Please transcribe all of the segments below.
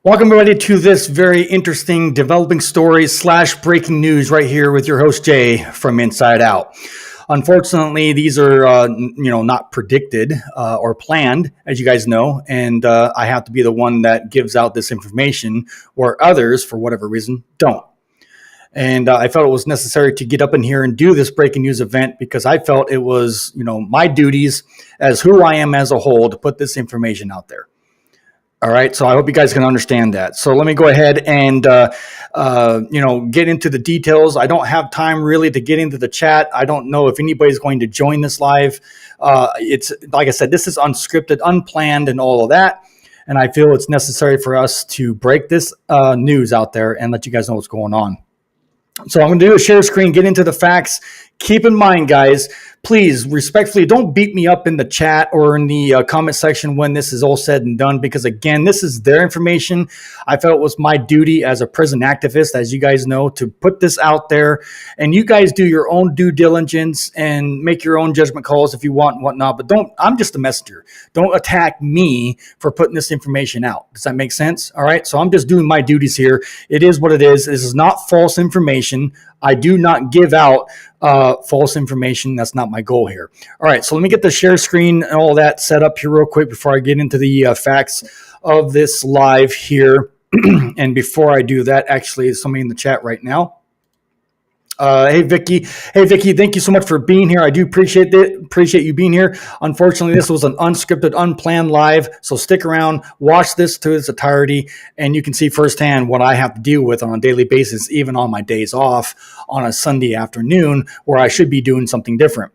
Welcome everybody to this very interesting developing stories / breaking news right here with your host Jay from Inside Out. Unfortunately, these are not predicted or planned, as you guys know, and I have to be the one that gives out this information where others, for whatever reason, don't. And I felt it was necessary to get up in here and do this breaking news event because I felt it was, my duties as who I am as a whole to put this information out there. All right, so I hope you guys can understand that. So let me go ahead and get into the details. I don't have time really to get into the chat. I don't know if anybody's going to join this live. It's like I said, this is unscripted, unplanned, and all of that. And I feel it's necessary for us to break this news out there and let you guys know what's going on. So I'm going to do a share screen, get into the facts. Keep in mind, guys, please respectfully don't beat me up in the chat or in the comment section when this is all said and done, because again, this is their information. I felt it was my duty as a prison activist, as you guys know, to put this out there, and you guys do your own due diligence and make your own judgment calls if you want and whatnot, but I'm just a messenger. Don't attack me for putting this information out. Does that make sense? All right. So I'm just doing my duties here. It is what it is. This is not false information. I do not give out false information. That's not my goal here. All right, so let me get the share screen and all that set up here real quick before I get into the facts of this live here. And before I do that, actually, there's somebody in the chat right now. Hey, Vicky, thank you so much for being here. I do appreciate it. Appreciate you being here. Unfortunately, this was an unscripted, unplanned live, so stick around, watch this to its entirety, and you can see firsthand what I have to deal with on a daily basis, even on my days off on a Sunday afternoon where I should be doing something different.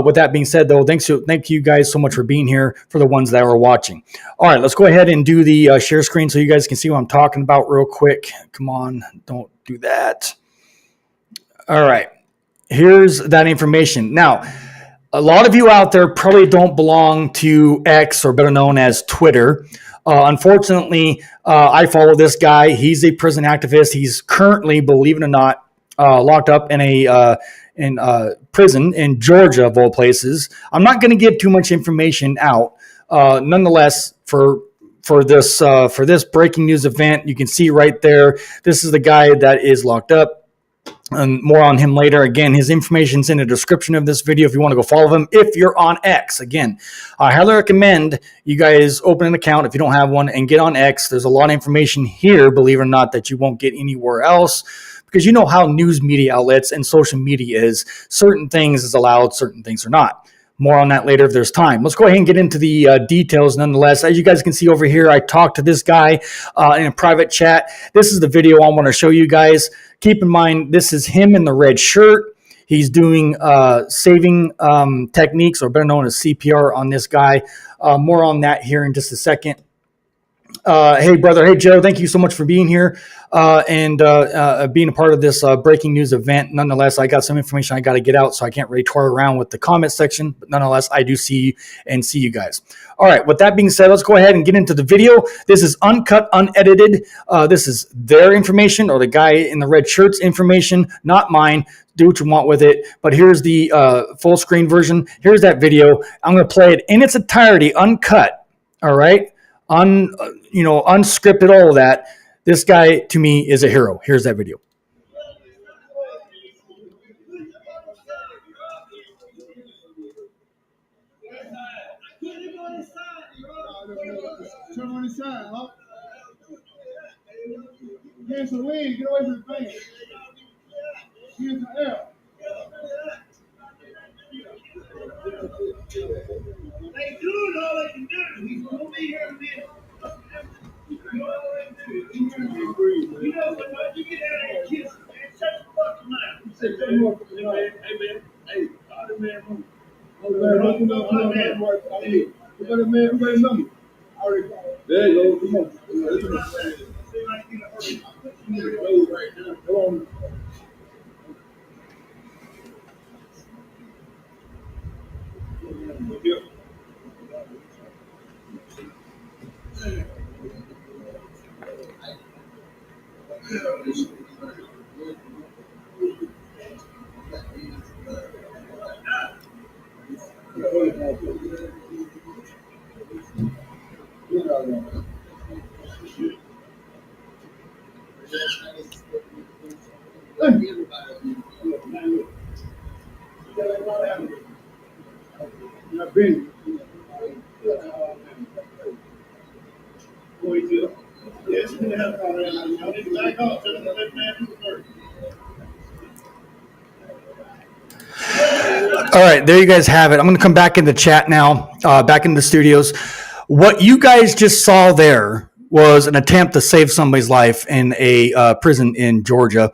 With that being said, though, thank you guys so much for being here for the ones that are watching. All right, let's go ahead and do the share screen so you guys can see what I'm talking about real quick. Come on, don't do that. All right, here's that information. Now, a lot of you out there probably don't belong to X, or better known as Twitter. Unfortunately, I follow this guy. He's a prison activist. He's currently, believe it or not, locked up in a prison in Georgia, of all places. I'm not going to give too much information out. Nonetheless, for this breaking news event, you can see right there, this is the guy that is locked up. And more on him later. Again, his information's in the description of this video if you want to go follow him. If you're on X, again, I highly recommend you guys open an account if you don't have one and get on X. There's a lot of information here, believe it or not, that you won't get anywhere else, because you know how news media outlets and social media is. Certain things is allowed, certain things are not. More on that later if there's time. Let's go ahead and get into the details nonetheless. As you guys can see over here, I talked to this guy in a private chat. This is the video I want to show you guys. Keep in mind, this is him in the red shirt. He's doing saving techniques, or better known as CPR, on this guy. More on that here in just a second. Hey, brother. Hey, Joe. Thank you so much for being here and being a part of this breaking news event. Nonetheless, I got some information I got to get out, so I can't really toy around with the comment section. But nonetheless, I do see you guys. All right. With that being said, let's go ahead and get into the video. This is uncut, unedited. This is their information, or the guy in the red shirt's information, not mine. Do what you want with it. But here's the full screen version. Here's that video. I'm going to play it in its entirety, uncut. All right. Unscripted, all of that. This guy, to me, is a hero. Here's that video. Turn on the side, huh? Here's the wind. Get away from the fan. Here's the air. They doing all they can do. He's going to be here in a minute. You know, but once you get out of here, kiss him, man. Shut the fucking mouth. You said, hey, man. Hey, call the man home. Hey, you got a man, who got a number? I already called. There you go. Come on. Right now. Come on. Yep. All right, there you guys have it. I'm going to come back in the chat now, back in the studios. What you guys just saw there was an attempt to save somebody's life in a prison in Georgia.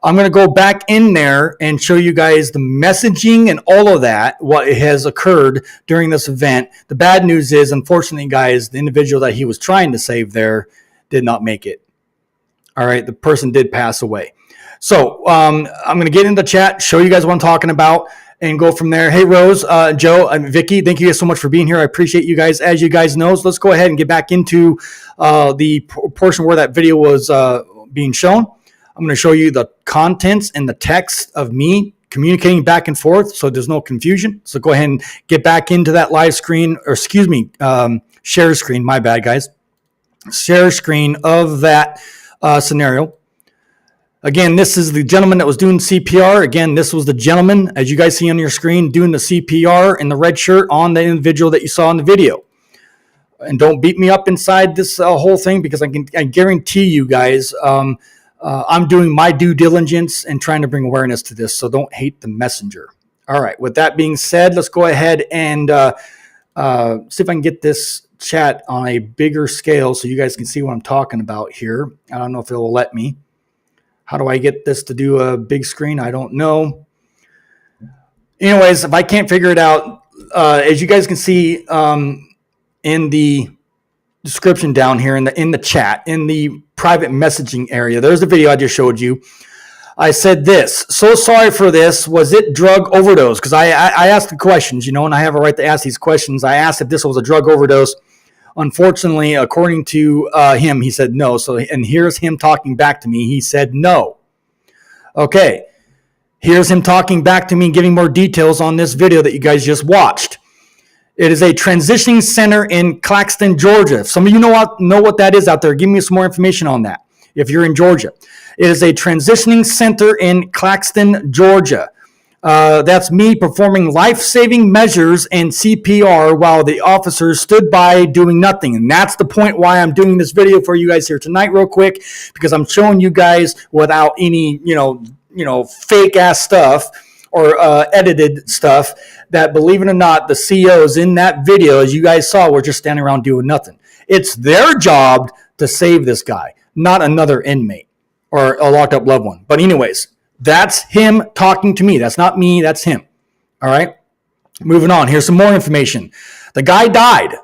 I'm going to go back in there and show you guys the messaging and all of that, what has occurred during this event. The bad news is, unfortunately, guys, the individual that he was trying to save there did not make it. All right, the person did pass away. So I'm going to get in the chat, show you guys what I'm talking about, and go from there. Hey, Rose, Joe, and Vicky, thank you guys so much for being here. I appreciate you guys. As you guys know, so let's go ahead and get back into the portion where that video was being shown. I'm going to show you the contents and the text of me communicating back and forth so there's no confusion. So go ahead and get back into that live screen, or excuse me, share screen. My bad, guys. Share screen of that scenario. Again, this is the gentleman that was doing CPR. Again, this was the gentleman, as you guys see on your screen, doing the CPR in the red shirt on the individual that you saw in the video. And don't beat me up inside this whole thing, because I guarantee you guys, I'm doing my due diligence and trying to bring awareness to this. So don't hate the messenger. All right. With that being said, let's go ahead and see if I can get this chat on a bigger scale so you guys can see what I'm talking about here. I don't know if it will let me. How do I get this to do a big screen? I don't know. Anyways, if I can't figure it out, as you guys can see in the description down here in the chat, in the private messaging area, there's the video I just showed you. I said this: so sorry for this. Was it drug overdose? Because I asked the questions, and I have a right to ask these questions. I asked if this was a drug overdose. Unfortunately, according to him, he said no. So, and here's him talking back to me. He said no. Okay. Here's him talking back to me, giving more details on this video that you guys just watched. It is a transitioning center in Claxton, Georgia. If some of you know what that is out there, give me some more information on that if you're in Georgia. It is a transitioning center in Claxton, Georgia. That's me performing life-saving measures and CPR while the officers stood by doing nothing. And that's the point why I'm doing this video for you guys here tonight real quick, because I'm showing you guys without any, fake ass stuff or edited stuff, that, believe it or not, the COs in that video, as you guys saw, were just standing around doing nothing. It's their job to save this guy, not another inmate or a locked up loved one. But anyways, that's him talking to me. That's not me. That's him. All right. Moving on. Here's some more information. The guy died.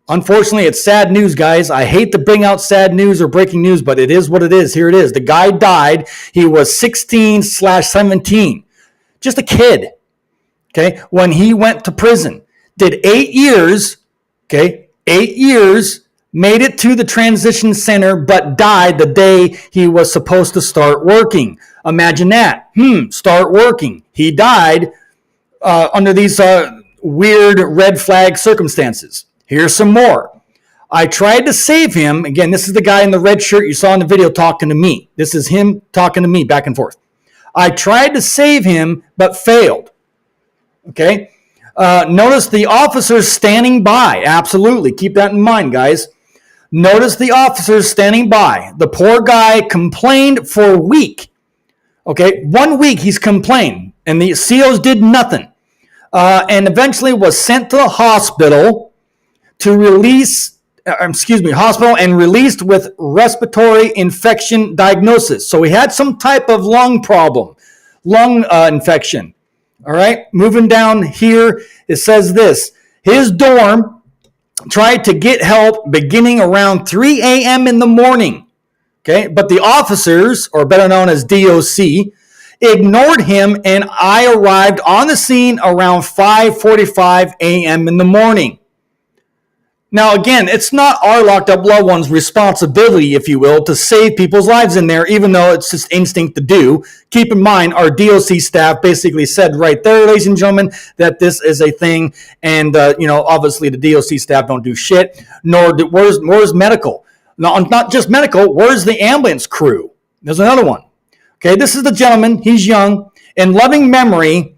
Unfortunately, it's sad news, guys. I hate to bring out sad news or breaking news, but it is what it is. Here it is. The guy died. He was 16/17. Just a kid. Okay. When he went to prison, did 8 years. Okay. 8 years. Made it to the transition center, but died the day he was supposed to start working. Imagine that. Start working. He died under these weird red flag circumstances. Here's some more. I tried to save him. Again, this is the guy in the red shirt you saw in the video talking to me. This is him talking to me back and forth. I tried to save him, but failed. Okay. Notice the officers standing by. Absolutely. Keep that in mind, guys. Notice the officers standing by. The poor guy complained for a week. Okay, 1 week he's complained, and the COs did nothing. And eventually was sent to the hospital hospital and released with respiratory infection diagnosis. So he had some type of lung problem, lung infection. All right, moving down here, it says this: his dorm tried to get help beginning around 3 a.m. in the morning. Okay, but the officers, or better known as DOC, ignored him, and I arrived on the scene around 5:45 a.m. in the morning. Now, again, it's not our locked up loved ones' responsibility, if you will, to save people's lives in there, even though it's just instinct to do. Keep in mind, our DOC staff basically said right there, ladies and gentlemen, that this is a thing. And, obviously the DOC staff don't do shit, where's medical? No, not just medical, where's the ambulance crew? There's another one. Okay, this is the gentleman. He's young. In loving memory,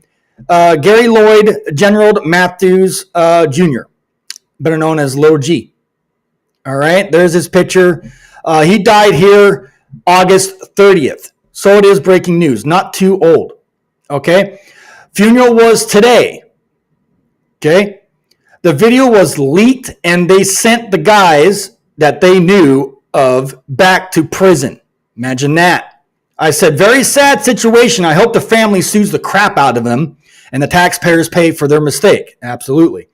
Gary Lloyd Gerald Matthews Jr., better known as Lil G. All right, there's his picture. He died here August 30th. So it is breaking news, not too old. Okay, funeral was today. Okay, the video was leaked and they sent the guys that they knew of back to prison. Imagine that. I said, very sad situation. I hope the family sues the crap out of them and the taxpayers pay for their mistake. Absolutely.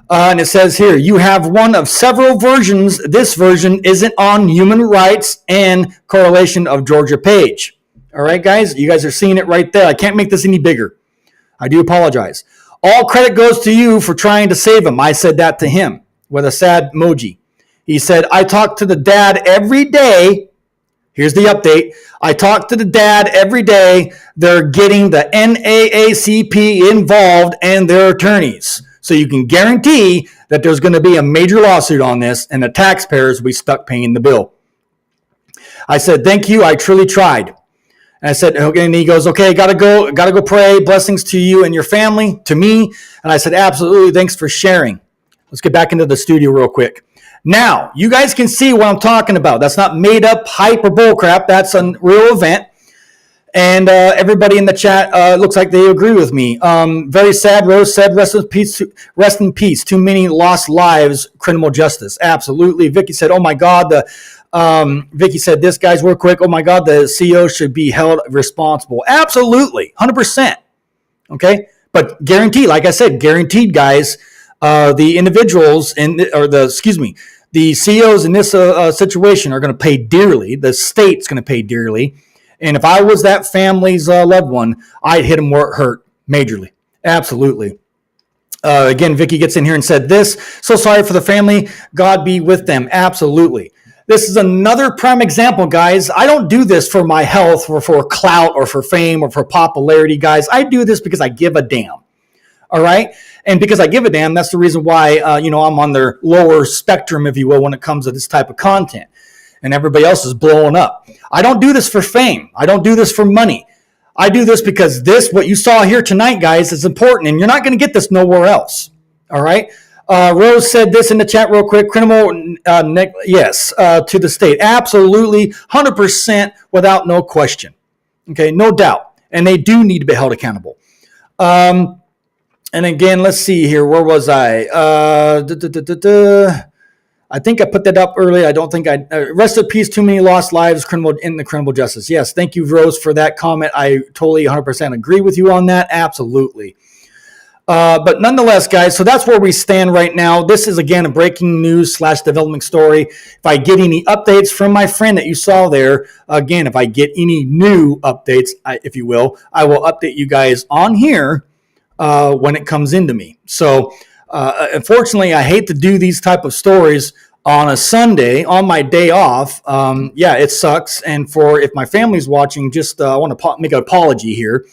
And it says here, you have one of several versions. This version isn't on human rights and correlation of Georgia Page. All right, guys, you guys are seeing it right there. I can't make this any bigger. I do apologize. All credit goes to you for trying to save him. I said that to him with a sad emoji. He said, I talk to the dad every day. Here's the update. I talk to the dad every day. They're getting the NAACP involved and their attorneys. So you can guarantee that there's going to be a major lawsuit on this and the taxpayers will be stuck paying the bill. I said, thank you. I truly tried. And I said, okay, and he goes, okay, gotta go pray. Blessings to you and your family, to me. And I said, absolutely. Thanks for sharing. Let's get back into the studio real quick. Now, you guys can see what I'm talking about. That's not made up hype or bullcrap. That's a real event. And everybody in the chat looks like they agree with me. Very sad. Rose said, rest in peace. Rest in peace. Too many lost lives. Criminal justice. Absolutely. Vicky said, oh my God. Vicky said this, guys, real quick. Oh my God, the CEO should be held responsible. Absolutely. 100%. Okay. But guaranteed, like I said, guaranteed, guys, the individuals the CEOs in this situation are going to pay dearly. The state's going to pay dearly. And if I was that family's loved one, I'd hit them where it hurt majorly. Absolutely. Again, Vicky gets in here and said this. So sorry for the family. God be with them. Absolutely. This is another prime example, guys. I don't do this for my health or for clout or for fame or for popularity, guys. I do this because I give a damn. All right? And because I give a damn, that's the reason why, I'm on their lower spectrum, if you will, when it comes to this type of content. And everybody else is blowing up. I don't do this for fame. I don't do this for money. I do this because what you saw here tonight, guys, is important. And you're not going to get this nowhere else. All right? Rose said this in the chat real quick. Criminal, yes, to the state. Absolutely, 100% without no question. Okay, no doubt. And they do need to be held accountable. And again, let's see here. Where was I? I think I put that up earlier. I don't think rest in peace, too many lost lives in the criminal justice. Yes, thank you, Rose, for that comment. I totally 100% agree with you on that. Absolutely. But nonetheless, guys, so that's where we stand right now. This is, again, a breaking news / development story. If I get any updates from my friend that you saw there, again, if I get any new updates, if you will, I will update you guys on here when it comes into me. So, unfortunately, I hate to do these type of stories on a Sunday, on my day off. It sucks. And if my family's watching, I want to make an apology here.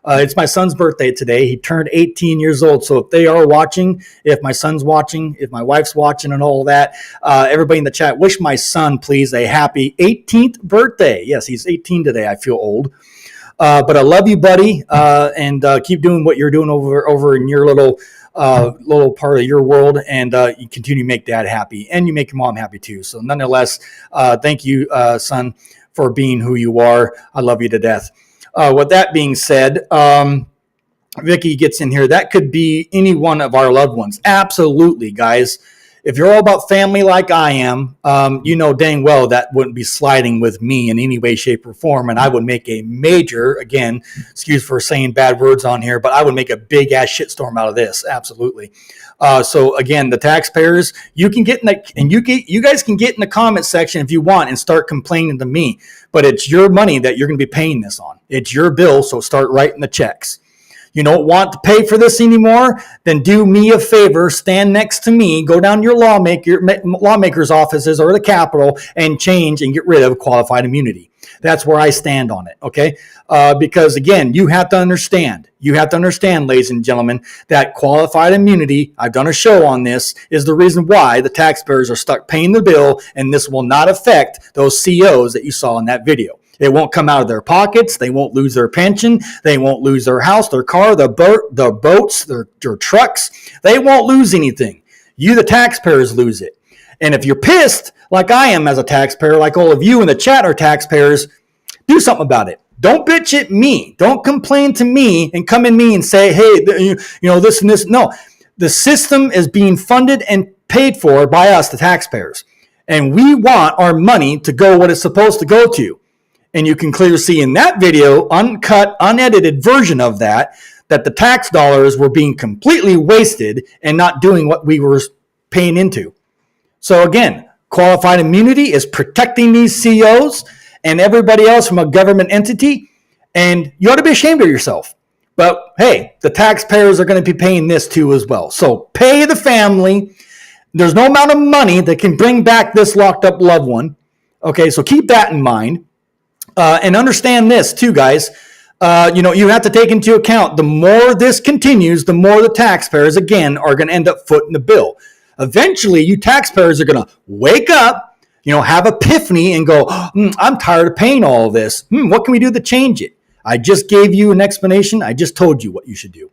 It's my son's birthday today. He turned 18 years old. So if they are watching, if my son's watching, if my wife's watching and all that, everybody in the chat, wish my son, please, a happy 18th birthday. Yes, he's 18 today. I feel old. But I love you, buddy. And keep doing what you're doing over in your little part of your world. And you continue to make dad happy. And you make your mom happy too. So nonetheless, thank you, son, for being who you are. I love you to death. With that being said, Vicky gets in here. That could be any one of our loved ones. Absolutely, guys. If you're all about family like I am, you know dang well that wouldn't be sliding with me in any way, shape, or form. And I would make a major, again, excuse for saying bad words on here, but I would make a big ass shitstorm out of this. Absolutely. So again, the taxpayers, you can get you guys can get in the comment section if you want and start complaining to me, but it's your money that you're going to be paying this on. It's your bill. So start writing the checks. You don't want to pay for this anymore? Then do me a favor, stand next to me, go down to your lawmaker's offices or the Capitol and change and get rid of qualified immunity. That's where I stand on it, okay? Because again, you have to understand, ladies and gentlemen, that qualified immunity, I've done a show on this, is the reason why the taxpayers are stuck paying the bill, and this will not affect those CEOs that you saw in that video. It won't come out of their pockets. They won't lose their pension. They won't lose their house, their car, their boats, their trucks. They won't lose anything. You, the taxpayers, lose it. And if you're pissed, like I am as a taxpayer, like all of you in the chat are taxpayers, do something about it. Don't bitch at me. Don't complain to me and come in me and say, hey, this and this. No, the system is being funded and paid for by us, the taxpayers. And we want our money to go what it's supposed to go to. And you can clearly see in that video, uncut, unedited version of that the tax dollars were being completely wasted and not doing what we were paying into. So again, qualified immunity is protecting these CEOs and everybody else from a government entity, and you ought to be ashamed of yourself. But hey, the taxpayers are going to be paying this too as well. So pay the family. There's no amount of money that can bring back this locked up loved one. Okay, so keep that in mind. And understand this too, guys. You have to take into account the more this continues, the more the taxpayers, again, are going to end up footing the bill. Eventually, you taxpayers are going to wake up, have epiphany and go, I'm tired of paying all of this. What can we do to change it? I just gave you an explanation. I just told you what you should do.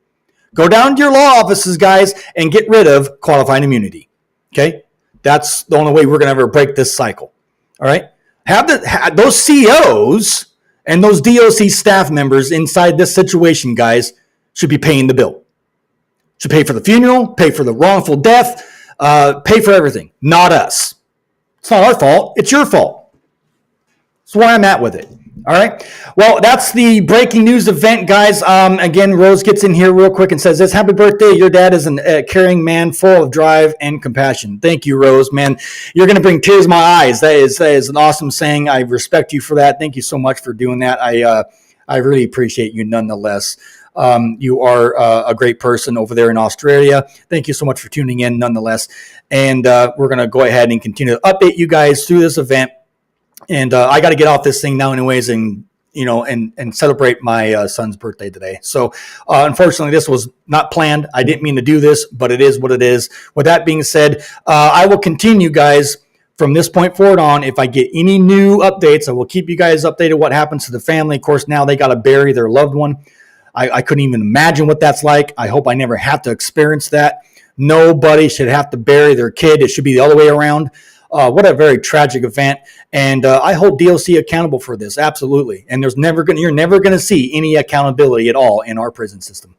Go down to your law offices, guys, and get rid of qualified immunity. Okay? That's the only way we're going to ever break this cycle. All right? Have those CEOs and those DOC staff members inside this situation, guys, should be paying the bill. Should pay for the funeral, pay for the wrongful death, pay for everything. Not us. It's not our fault. It's your fault. That's where I'm at with it. All right. Well, that's the breaking news event, guys. Again, Rose gets in here real quick and says this: happy birthday. Your dad is a caring man full of drive and compassion. Thank you, Rose, man. You're going to bring tears to my eyes. That is an awesome saying. I respect you for that. Thank you so much for doing that. I really appreciate you nonetheless. You are a great person over there in Australia. Thank you so much for tuning in nonetheless. And we're going to go ahead and continue to update you guys through this event. And I got to get off this thing now anyways and celebrate my son's birthday today. So unfortunately, this was not planned. I didn't mean to do this, but it is what it is. With that being said, I will continue, guys, from this point forward on. If I get any new updates, I will keep you guys updated what happens to the family. Of course, now they got to bury their loved one. I couldn't even imagine what that's like. I hope I never have to experience that. Nobody should have to bury their kid. It should be the other way around. What a very tragic event. And I hold DOC accountable for this. Absolutely. And you're never going to see any accountability at all in our prison system.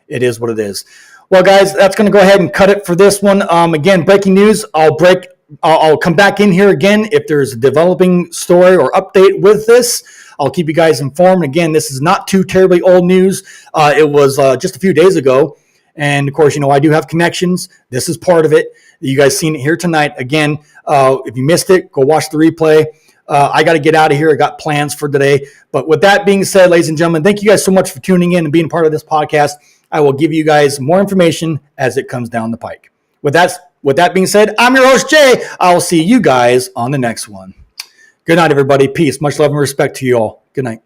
It is what it is. Well, guys, that's going to go ahead and cut it for this one. Again, breaking news. I'll come back in here again if there's a developing story or update with this. I'll keep you guys informed. Again, this is not too terribly old news. It was just a few days ago. And of course, I do have connections. This is part of it. You guys seen it here tonight. Again, if you missed it, go watch the replay. I got to get out of here. I got plans for today. But with that being said, ladies and gentlemen, thank you guys so much for tuning in and being part of this podcast. I will give you guys more information as it comes down the pike. With that being said, I'm your host, Jay. I will see you guys on the next one. Good night, everybody. Peace. Much love and respect to you all. Good night.